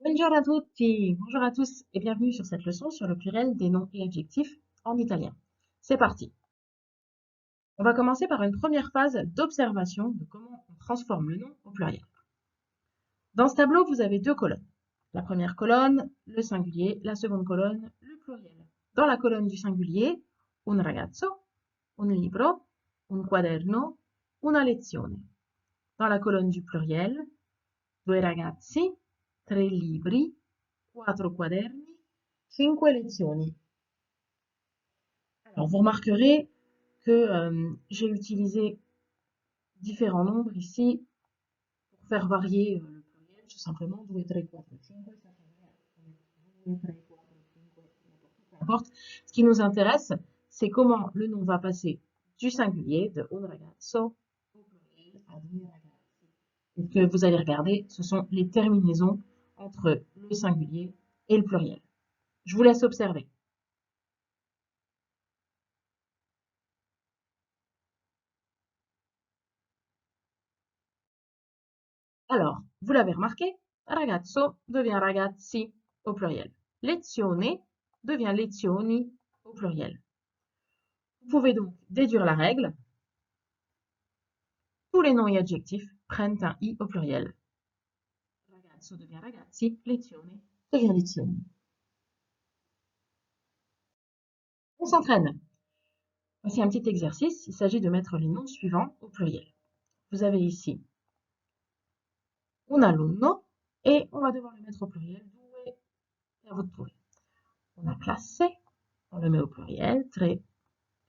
Buongiorno a tutti, bonjour à tous et bienvenue sur cette leçon sur le pluriel des noms et adjectifs en italien. C'est parti. On va commencer par une première phase d'observation de comment on transforme le nom au pluriel. Dans ce tableau, vous avez deux colonnes. La première colonne, le singulier, la seconde colonne, le pluriel. Dans la colonne du singulier, un ragazzo, un libro, un quaderno, una lezione. Dans la colonne du pluriel, due ragazzi, tre libri, quattro quaderni, cinque lezioni. Alors, vous remarquerez que j'ai utilisé différents nombres ici pour faire varier le pluriel, tout simplement 2, 3, 4, 5, ça fait 2, 3, 4, 5, peu importe. Ce qui nous intéresse, c'est comment le nom va passer du singulier, de un ragazzo, au pluriel, à due ragazzi. Et que vous allez regarder, ce sont les terminaisons entre le singulier et le pluriel. Je vous laisse observer. Alors, vous l'avez remarqué, ragazzo devient ragazzi au pluriel. Lezione devient lezioni au pluriel. Vous pouvez donc déduire la règle. Tous les noms et adjectifs prennent un i au pluriel. Ragazzo devient ragazzi, lezione devient lezioni. On s'entraîne. Voici un petit exercice. Il s'agit de mettre les noms suivants au pluriel. Vous avez ici un alunno et on va devoir le mettre au pluriel. Due, et à vous de trouver. On a classe, on le met au pluriel, tre,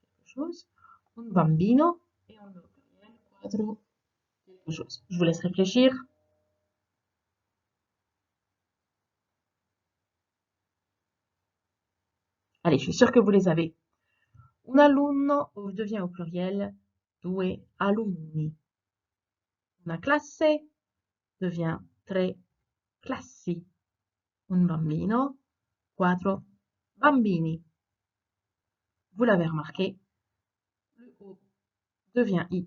quelque chose. Un bambino et on le met au pluriel, quattro, quelque chose. Je vous laisse réfléchir. Allez, je suis sûre que vous les avez. Un alunno devient au pluriel due alunni. Una classe devient tre classi. Un bambino, quattro bambini. Vous l'avez remarqué, le O devient I,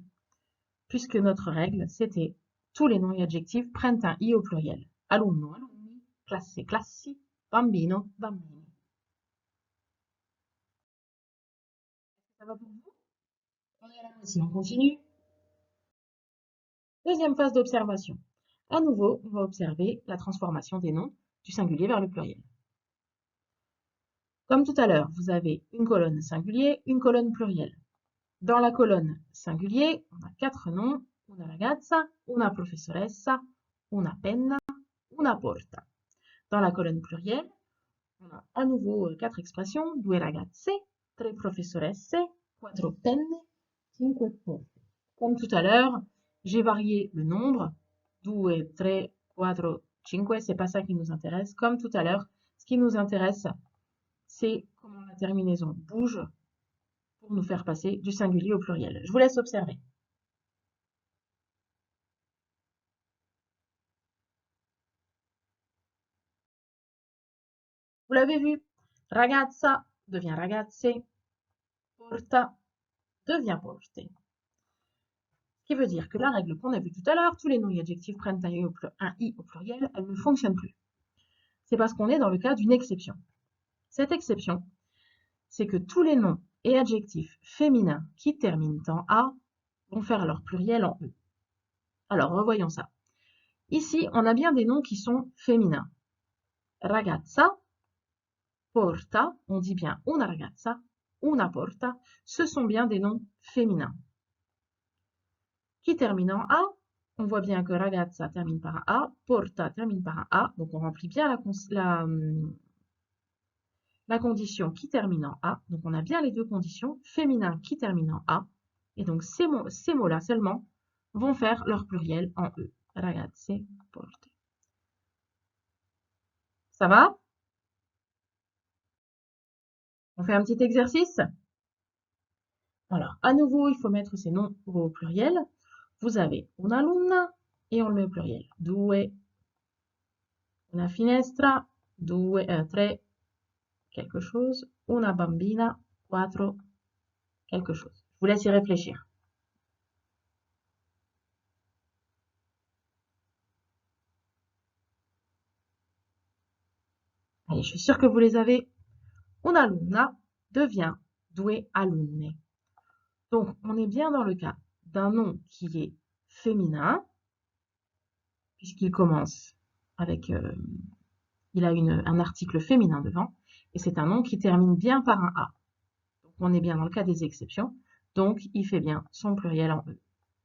puisque notre règle, c'était tous les noms et adjectifs prennent un I au pluriel. Alunno, alunni, classe, classi, bambino, bambini. Ça va pour vous? On est là aussi, on continue. Deuxième phase d'observation. À nouveau, on va observer la transformation des noms du singulier vers le pluriel. Comme tout à l'heure, vous avez une colonne singulier, une colonne pluriel. Dans la colonne singulier, on a quatre noms, una ragazza, una professoressa, una penna, una porta. Dans la colonne plurielle, on a à nouveau quatre expressions, due ragazze, tre professoresse, quattro penne, cinque porte. Comme tout à l'heure, j'ai varié le nombre, due, tre, quattro, cinque, c'est pas ça qui nous intéresse. Comme tout à l'heure, ce qui nous intéresse, c'est comment la terminaison bouge pour nous faire passer du singulier au pluriel. Je vous laisse observer. Vous l'avez vu, ragazza devient ragazze, porta devient porte. Ce qui veut dire que la règle qu'on a vue tout à l'heure, tous les noms et adjectifs prennent un i au pluriel, elle ne fonctionne plus. C'est parce qu'on est dans le cas d'une exception. Cette exception, c'est que tous les noms et adjectifs féminins qui terminent en A vont faire leur pluriel en E. Alors, revoyons ça. Ici, on a bien des noms qui sont féminins. Ragazza, porta, on dit bien una ragazza, una porta, ce sont bien des noms féminins. Qui terminent en A, on voit bien que ragazza termine par un A, porta termine par un A, donc on remplit bien la condition qui termine en A, donc on a bien les deux conditions, féminin qui termine en A, et donc ces mots-là seulement vont faire leur pluriel en E. Ragazze, porte. Ça va? On fait un petit exercice? Alors, à nouveau, il faut mettre ces noms au pluriel. Vous avez una luna et on le met au pluriel. Due, una finestra, due, tre, quelque chose, una bambina, quattro, quelque chose. Je vous laisse y réfléchir. Allez, je suis sûre que vous les avez. Un'alunna devient due alunne. Donc, on est bien dans le cas d'un nom qui est féminin, puisqu'il commence avec, il a un article féminin devant, et c'est un nom qui termine bien par un A. Donc, on est bien dans le cas des exceptions, donc il fait bien son pluriel en E.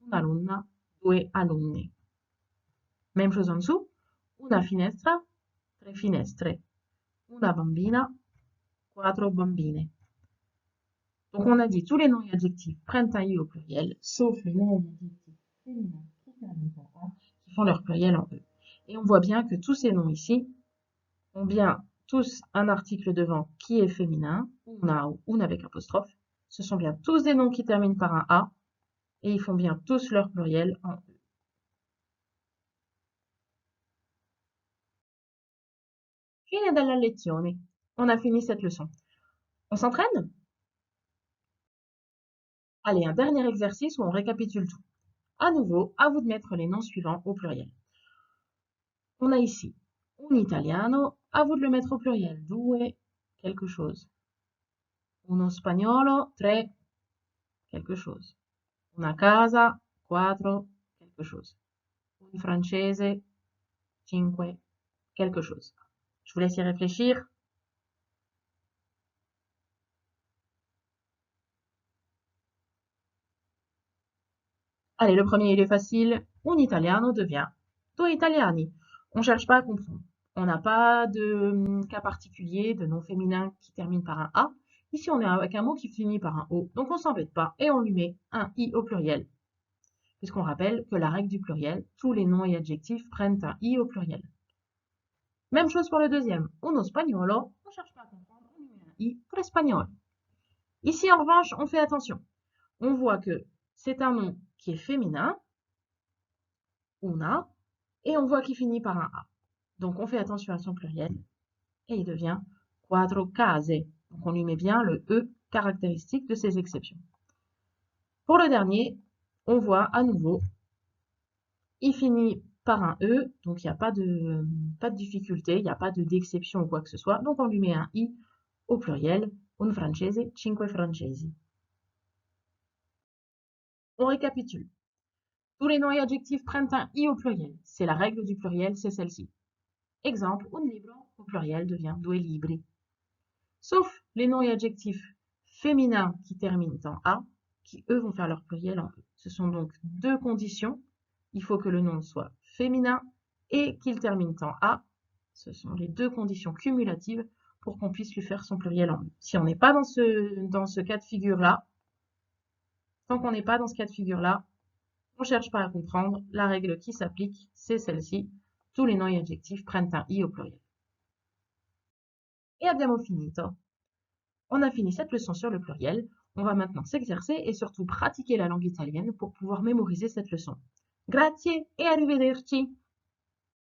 Un'alunna, due alunne. Même chose en dessous, una finestra, tre finestre. Una bambina, quattro bambine. Donc on a dit tous les noms et adjectifs prennent un I au pluriel, sauf les noms et adjectifs féminins qui terminent en A, qui font leur pluriel en E. Et on voit bien que tous ces noms ici ont bien tous un article devant qui est féminin, una ou une avec apostrophe. Ce sont bien tous des noms qui terminent par un A, et ils font bien tous leur pluriel en E. Fine della lezione. On a fini cette leçon. On s'entraîne? Allez, un dernier exercice où on récapitule tout. À nouveau, à vous de mettre les noms suivants au pluriel. On a ici un italiano, à vous de le mettre au pluriel. Due, quelque chose. Uno spagnolo, tre, quelque chose. Una casa, quattro, quelque chose. Un francese, cinque, quelque chose. Je vous laisse y réfléchir. Allez, le premier, il est facile. Un italiano devient due italiani. On ne cherche pas à comprendre. On n'a pas de cas particulier, de nom féminin qui termine par un A. Ici, on est avec un mot qui finit par un O. Donc, on ne s'embête pas et on lui met un I au pluriel. Puisqu'on rappelle que la règle du pluriel, tous les noms et adjectifs prennent un I au pluriel. Même chose pour le deuxième. Uno spagnolo, on ne cherche pas à comprendre, on lui met un I pour l'espagnol. Ici, en revanche, on fait attention. On voit que c'est un nom qui est féminin, una, et on voit qu'il finit par un A. Donc on fait attention à son pluriel, et il devient quattro case. Donc on lui met bien le E caractéristique de ces exceptions. Pour le dernier, on voit à nouveau, il finit par un E, donc il n'y a pas de difficulté, il n'y a pas d'exception ou quoi que ce soit, donc on lui met un I au pluriel, un francese, cinque francesi. On récapitule. Tous les noms et adjectifs prennent un I au pluriel. C'est la règle du pluriel, c'est celle-ci. Exemple, un libro au pluriel devient due libri. Sauf les noms et adjectifs féminins qui terminent en A, qui eux vont faire leur pluriel en E. Ce sont donc deux conditions. Il faut que le nom soit féminin et qu'il termine en A. Ce sont les deux conditions cumulatives pour qu'on puisse lui faire son pluriel en E. Si on n'est pas dans ce cas de figure-là, tant qu'on n'est pas dans ce cas de figure-là, on ne cherche pas à comprendre. La règle qui s'applique, c'est celle-ci. Tous les noms et adjectifs prennent un I au pluriel. Et abbiamo finito. On a fini cette leçon sur le pluriel. On va maintenant s'exercer et surtout pratiquer la langue italienne pour pouvoir mémoriser cette leçon. Grazie e arrivederci!